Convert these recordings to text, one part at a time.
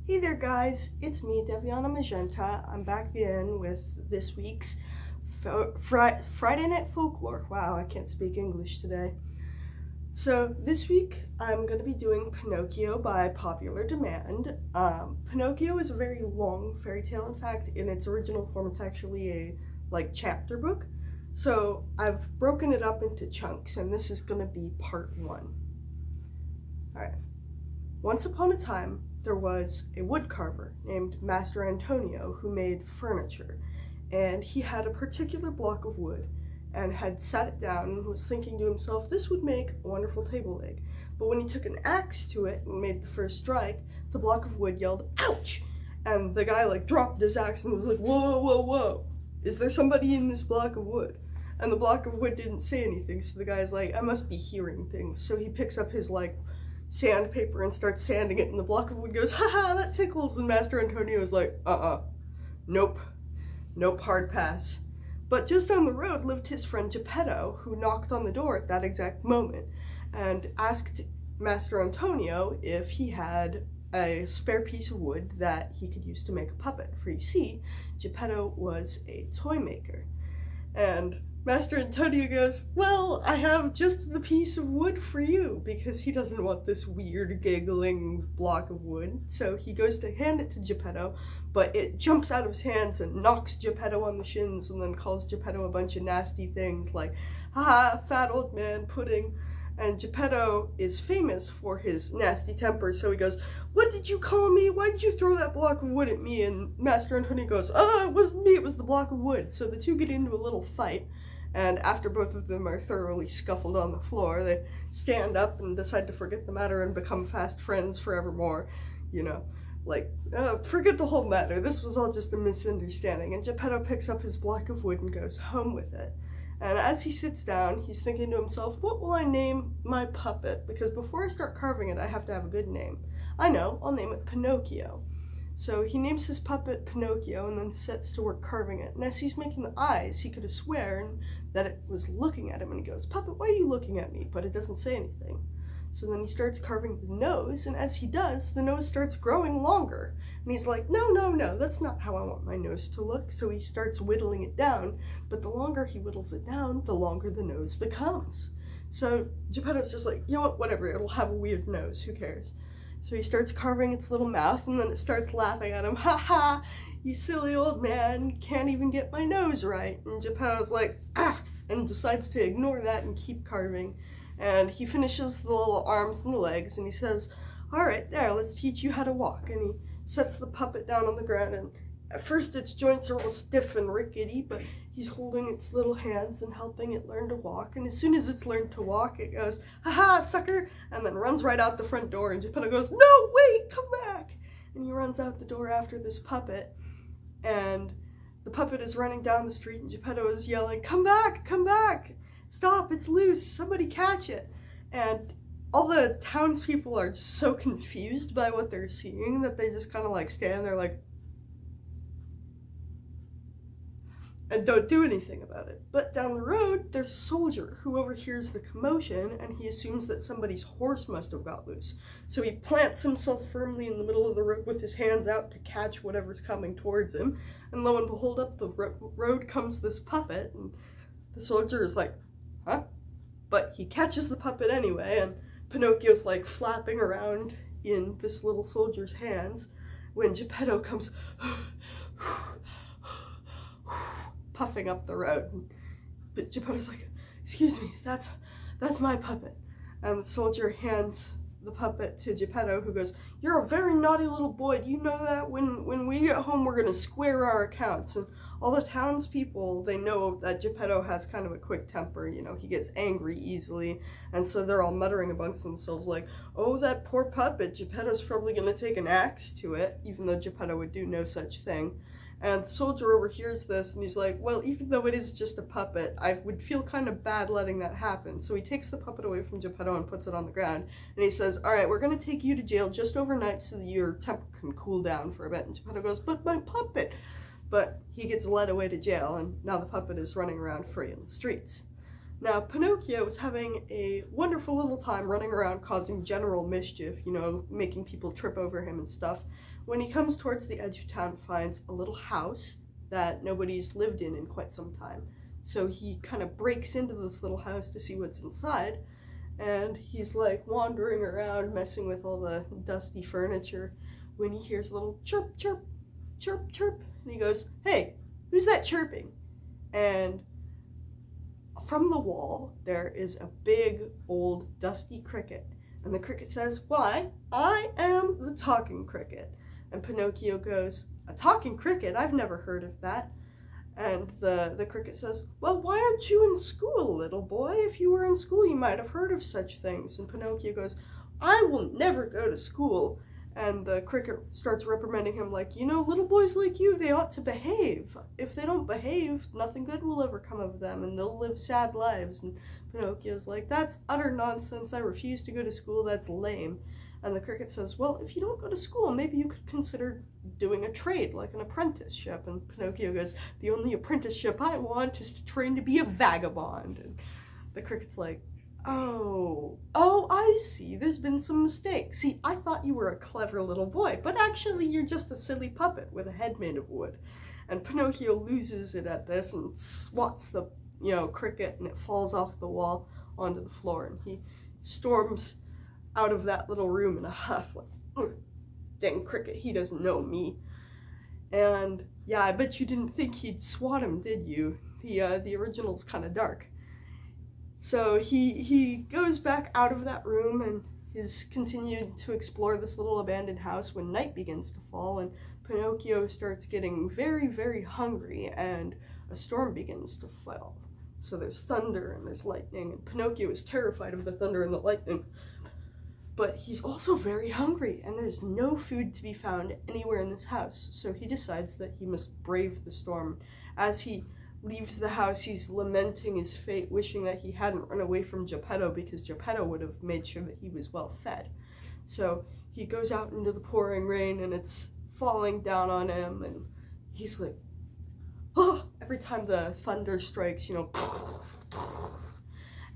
Hey there guys, it's me, devianamagenta. I'm back again with this week's Friday Night Folklore. Wow, I can't speak English today. So this week I'm going to be doing Pinocchio by popular demand. Pinocchio is a very long fairy tale. In fact, in its original form it's actually a chapter book. So I've broken it up into chunks and this is going to be part 1. Alright. Once upon a time, there was a woodcarver named Master Antonio who made furniture, and he had a particular block of wood and had sat it down and was thinking to himself, this would make a wonderful table leg. But when he took an axe to it and made the first strike, the block of wood yelled, ouch! And the guy dropped his axe and was like, whoa, whoa, whoa, is there somebody in this block of wood? And the block of wood didn't say anything, so the guy's like, I must be hearing things. So he picks up his sandpaper and starts sanding it, and the block of wood goes, haha, that tickles, and Master Antonio is like, nope, hard pass. But just down the road lived his friend Geppetto, who knocked on the door at that exact moment and asked Master Antonio if he had a spare piece of wood that he could use to make a puppet, for you see, Geppetto was a toy maker. And Master Antonio goes, well, I have just the piece of wood for you, because he doesn't want this weird giggling block of wood. So he goes to hand it to Geppetto, but it jumps out of his hands and knocks Geppetto on the shins and then calls Geppetto a bunch of nasty things like, haha, fat old man pudding. And Geppetto is famous for his nasty temper, so he goes, what did you call me? Why did you throw that block of wood at me? And Master Antonio goes, it wasn't me, it was the block of wood. So the two get into a little fight. And after both of them are thoroughly scuffled on the floor, they stand up and decide to forget the matter and become fast friends forevermore. Forget the whole matter. This was all just a misunderstanding. And Geppetto picks up his block of wood and goes home with it. And as he sits down, he's thinking to himself, what will I name my puppet? Because before I start carving it, I have to have a good name. I know, I'll name it Pinocchio. So he names his puppet Pinocchio and then sets to work carving it. And as he's making the eyes, he could have sworn that it was looking at him, and he goes, puppet, why are you looking at me? But it doesn't say anything. So then he starts carving the nose, and as he does, the nose starts growing longer. And he's like, no, that's not how I want my nose to look. So he starts whittling it down, but the longer he whittles it down, the longer the nose becomes. So Geppetto's just like, you know what, whatever, it'll have a weird nose, who cares? So he starts carving its little mouth, and then it starts laughing at him. Ha ha, you silly old man, can't even get my nose right. And Geppetto's like, and decides to ignore that and keep carving. And he finishes the little arms and the legs, and he says, all right, there, let's teach you how to walk. And he sets the puppet down on the ground, and at first its joints are all stiff and rickety, but he's holding its little hands and helping it learn to walk. And as soon as it's learned to walk, it goes, ha-ha, sucker, and then runs right out the front door. And Geppetto goes, no, wait, come back. And he runs out the door after this puppet, and the puppet is running down the street, and Geppetto is yelling, come back, stop, it's loose, somebody catch it. And all the townspeople are just so confused by what they're seeing that they just kind of stand there and don't do anything about it. But down the road, there's a soldier who overhears the commotion, and he assumes that somebody's horse must have got loose. So he plants himself firmly in the middle of the road with his hands out to catch whatever's coming towards him, and lo and behold, up the road comes this puppet, and the soldier is like, huh? But he catches the puppet anyway, and Pinocchio's flapping around in this little soldier's hands when Geppetto comes puffing up the road. But Geppetto's like, excuse me, that's my puppet. And the soldier hands the puppet to Geppetto, who goes, you're a very naughty little boy. Do you know that when we get home, we're going to square our accounts? And all the townspeople, they know that Geppetto has kind of a quick temper. He gets angry easily. And so they're all muttering amongst themselves like, oh, that poor puppet, Geppetto's probably going to take an axe to it, even though Geppetto would do no such thing. And the soldier overhears this, and he's like, well, even though it is just a puppet, I would feel kind of bad letting that happen. So he takes the puppet away from Geppetto and puts it on the ground, and he says, all right, we're going to take you to jail just overnight so that your temper can cool down for a bit. And Geppetto goes, but my puppet! But he gets led away to jail, and now the puppet is running around free in the streets. Now, Pinocchio was having a wonderful little time running around causing general mischief, making people trip over him and stuff, When he comes towards the edge of town, finds a little house that nobody's lived in quite some time. So he kind of breaks into this little house to see what's inside, and he's like wandering around messing with all the dusty furniture when he hears a little chirp, chirp, chirp, chirp, and he goes, "Hey, who's that chirping?" And from the wall there is a big old dusty cricket, and the cricket says, "Why, I am the talking cricket." And Pinocchio goes, "A talking cricket? I've never heard of that." And the cricket says, "Well, why aren't you in school, little boy? If you were in school, you might have heard of such things." And Pinocchio goes, "I will never go to school." And the cricket starts reprimanding him like, "You know, little boys like you, they ought to behave. If they don't behave, nothing good will ever come of them, and they'll live sad lives." And Pinocchio's like, "That's utter nonsense. I refuse to go to school. That's lame." And the cricket says, "Well, if you don't go to school, maybe you could consider doing a trade, like an apprenticeship." And Pinocchio goes, "The only apprenticeship I want is to train to be a vagabond." And the cricket's like, Oh, I see. There's been some mistake. See, I thought you were a clever little boy, but actually you're just a silly puppet with a head made of wood." And Pinocchio loses it at this and swats the, cricket, and it falls off the wall onto the floor, and he storms out of that little room in a huff, like, "Dang cricket, he doesn't know me." And yeah, I bet you didn't think he'd swat him, did you? The original's kind of dark. So he goes back out of that room and is continued to explore this little abandoned house when night begins to fall, and Pinocchio starts getting very, very hungry, and a storm begins to fall. So there's thunder and there's lightning, and Pinocchio is terrified of the thunder and the lightning. But he's also very hungry, and there's no food to be found anywhere in this house. So he decides that he must brave the storm. As he leaves the house, he's lamenting his fate, wishing that he hadn't run away from Geppetto, because Geppetto would have made sure that he was well fed. So he goes out into the pouring rain, and it's falling down on him, and he's like, oh, every time the thunder strikes,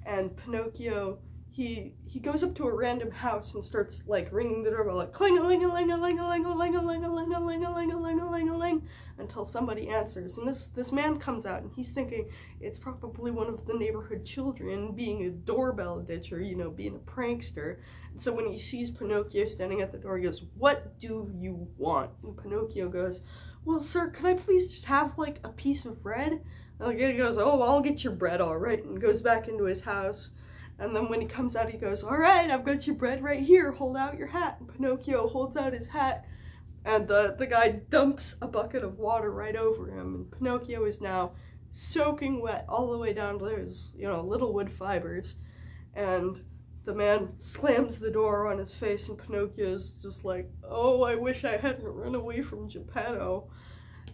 and Pinocchio, he goes up to a random house and starts like ringing the doorbell, like cling-a-ling-a-ling-a-ling-a-ling-a-ling-a-ling-a-ling-a-ling, until somebody answers. And this man comes out, and he's thinking it's probably one of the neighborhood children being a doorbell ditcher, being a prankster. And so when he sees Pinocchio standing at the door, he goes, "What do you want?" And Pinocchio goes, "Well, sir, could I please just have like a piece of bread?" And he goes, "Oh, I'll get your bread, all right," and goes back into his house. And then when he comes out, he goes, "All right, I've got your bread right here. Hold out your hat." And Pinocchio holds out his hat, and the guy dumps a bucket of water right over him. And Pinocchio is now soaking wet all the way down to his, little wood fibers. And the man slams the door on his face, and Pinocchio's just like, "Oh, I wish I hadn't run away from Geppetto."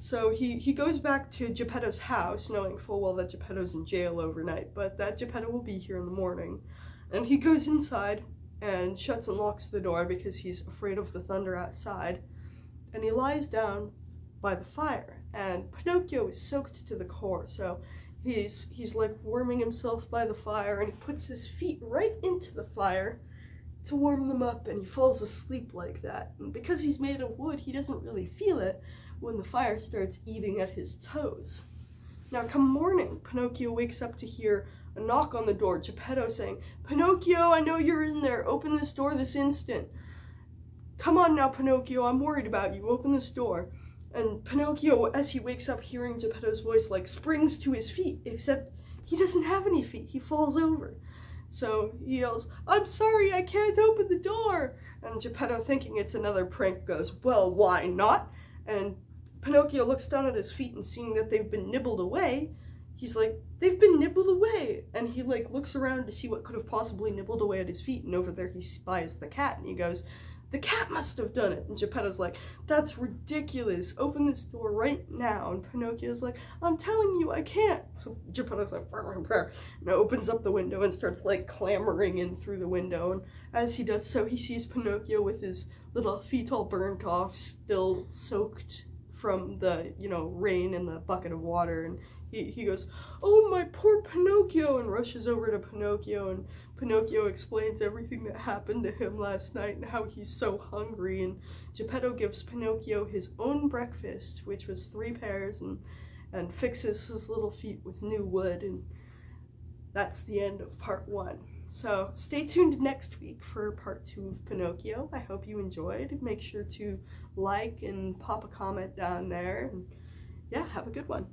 So he goes back to Geppetto's house, knowing full well that Geppetto's in jail overnight, but that Geppetto will be here in the morning. And he goes inside and shuts and locks the door because he's afraid of the thunder outside. And he lies down by the fire, and Pinocchio is soaked to the core, so he's like warming himself by the fire, and he puts his feet right into the fire to warm them up, and he falls asleep like that. And because he's made of wood, he doesn't really feel it when the fire starts eating at his toes. Now, come morning, Pinocchio wakes up to hear a knock on the door, Geppetto saying, "Pinocchio, I know you're in there. Open this door this instant." "Come on now, Pinocchio, I'm worried about you. Open this door." And Pinocchio, as he wakes up hearing Geppetto's voice, like springs to his feet, except he doesn't have any feet. He falls over. So he yells, "I'm sorry, I can't open the door." And Geppetto, thinking it's another prank, goes, "Well, why not?" And Pinocchio looks down at his feet, and seeing that they've been nibbled away, he's like, "They've been nibbled away." And he like looks around to see what could have possibly nibbled away at his feet, and over there he spies the cat, and he goes, "The cat must have done it." And Geppetto's like, "That's ridiculous. Open this door right now." And Pinocchio's like, "I'm telling you, I can't." So Geppetto's like, and opens up the window and starts like clambering in through the window. And as he does so, he sees Pinocchio with his little feet all burnt off, still soaked from the, rain and the bucket of water. And he goes, "Oh, my poor Pinocchio," and rushes over to Pinocchio, and Pinocchio explains everything that happened to him last night and how he's so hungry, and Geppetto gives Pinocchio his own breakfast, which was 3 pears, and fixes his little feet with new wood, and that's the end of part 1. So stay tuned next week for part 2 of Pinocchio. I hope you enjoyed. Make sure to like and pop a comment down there, and yeah, have a good one.